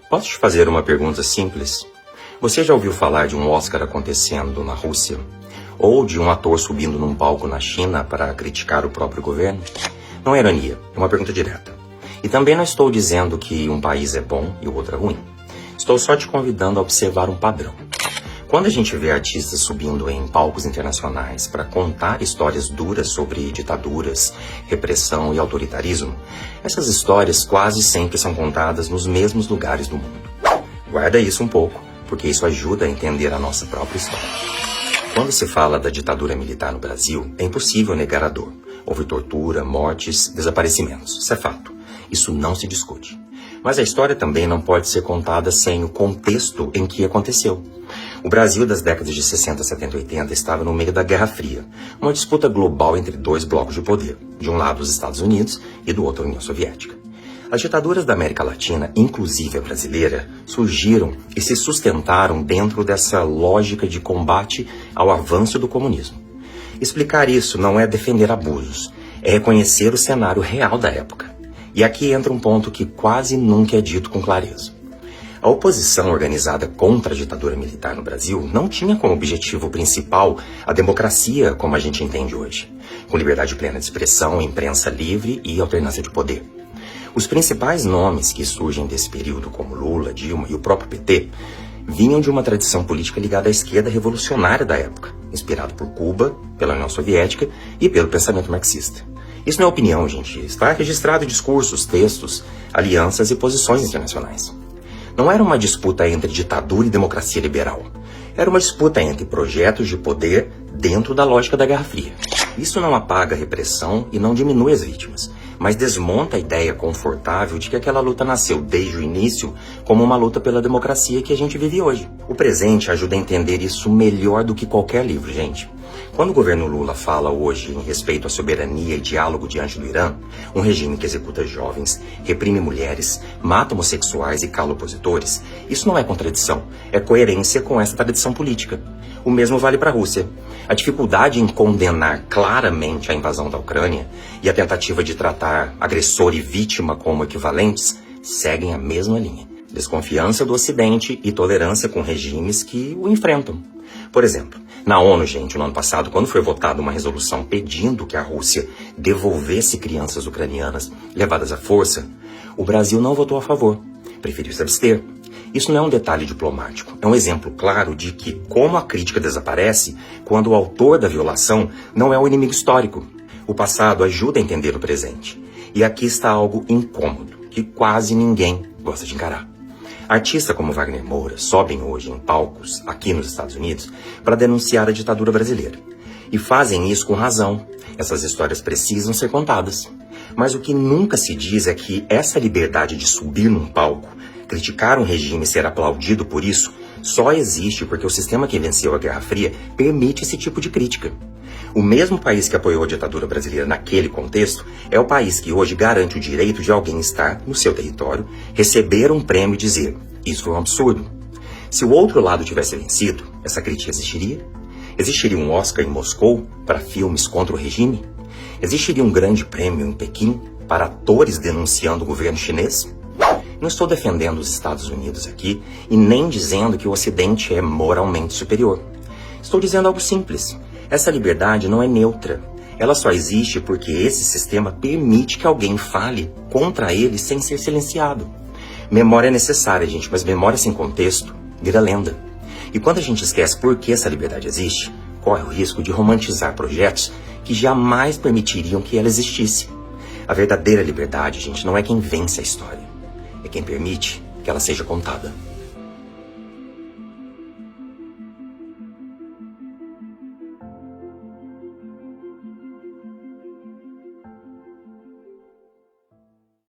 Posso te fazer uma pergunta simples? Você já ouviu falar de um Oscar acontecendo na Rússia? Ou de um ator subindo num palco na China para criticar o próprio governo? Não é ironia, é uma pergunta direta. E também não estou dizendo que um país é bom e o outro é ruim. Estou só te convidando a observar um padrão. Quando a gente vê artistas subindo em palcos internacionais para contar histórias duras sobre ditaduras, repressão e autoritarismo, essas histórias quase sempre são contadas nos mesmos lugares do mundo. Guarda isso um pouco, porque isso ajuda a entender a nossa própria história. Quando se fala da ditadura militar no Brasil, é impossível negar a dor. Houve tortura, mortes, desaparecimentos. Isso é fato. Isso não se discute. Mas a história também não pode ser contada sem o contexto em que aconteceu. O Brasil das décadas de 60, 70 e 80 estava no meio da Guerra Fria, uma disputa global entre dois blocos de poder, de um lado os Estados Unidos e do outro a União Soviética. As ditaduras da América Latina, inclusive a brasileira, surgiram e se sustentaram dentro dessa lógica de combate ao avanço do comunismo. Explicar isso não é defender abusos, é reconhecer o cenário real da época. E aqui entra um ponto que quase nunca é dito com clareza. A oposição organizada contra a ditadura militar no Brasil não tinha como objetivo principal a democracia como a gente entende hoje, com liberdade plena de expressão, imprensa livre e alternância de poder. Os principais nomes que surgem desse período, como Lula, Dilma e o próprio PT, vinham de uma tradição política ligada à esquerda revolucionária da época, inspirado por Cuba, pela União Soviética e pelo pensamento marxista. Isso não é opinião, gente. Está registrado em discursos, textos, alianças e posições internacionais. Não era uma disputa entre ditadura e democracia liberal. Era uma disputa entre projetos de poder dentro da lógica da Guerra Fria. Isso não apaga a repressão e não diminui as vítimas, mas desmonta a ideia confortável de que aquela luta nasceu desde o início como uma luta pela democracia que a gente vive hoje. O presente ajuda a entender isso melhor do que qualquer livro, gente. Quando o governo Lula fala hoje em respeito à soberania e diálogo diante do Irã, um regime que executa jovens, reprime mulheres, mata homossexuais e cala opositores, isso não é contradição, é coerência com essa tradição política. O mesmo vale para a Rússia. A dificuldade em condenar claramente a invasão da Ucrânia e a tentativa de tratar agressor e vítima como equivalentes seguem a mesma linha. Desconfiança do Ocidente e tolerância com regimes que o enfrentam. Por exemplo, na ONU, gente, no ano passado, quando foi votada uma resolução pedindo que a Rússia devolvesse crianças ucranianas levadas à força, o Brasil não votou a favor, preferiu se abster. Isso não é um detalhe diplomático, é um exemplo claro de que como a crítica desaparece quando o autor da violação não é o inimigo histórico. O passado ajuda a entender o presente. E aqui está algo incômodo, que quase ninguém gosta de encarar. Artistas como Wagner Moura sobem hoje em palcos aqui nos Estados Unidos para denunciar a ditadura brasileira. E fazem isso com razão. Essas histórias precisam ser contadas. Mas o que nunca se diz é que essa liberdade de subir num palco, criticar um regime e ser aplaudido por isso, só existe porque o sistema que venceu a Guerra Fria permite esse tipo de crítica. O mesmo país que apoiou a ditadura brasileira naquele contexto é o país que hoje garante o direito de alguém estar no seu território, receber um prêmio e dizer: isso foi um absurdo. Se o outro lado tivesse vencido, essa crítica existiria? Existiria um Oscar em Moscou para filmes contra o regime? Existiria um grande prêmio em Pequim para atores denunciando o governo chinês? Não estou defendendo os Estados Unidos aqui e nem dizendo que o Ocidente é moralmente superior. Estou dizendo algo simples. Essa liberdade não é neutra. Ela só existe porque esse sistema permite que alguém fale contra ele sem ser silenciado. Memória é necessária, gente, mas memória sem contexto vira lenda. E quando a gente esquece por que essa liberdade existe, corre o risco de romantizar projetos que jamais permitiriam que ela existisse. A verdadeira liberdade, gente, não é quem vence a história. É quem permite que ela seja contada.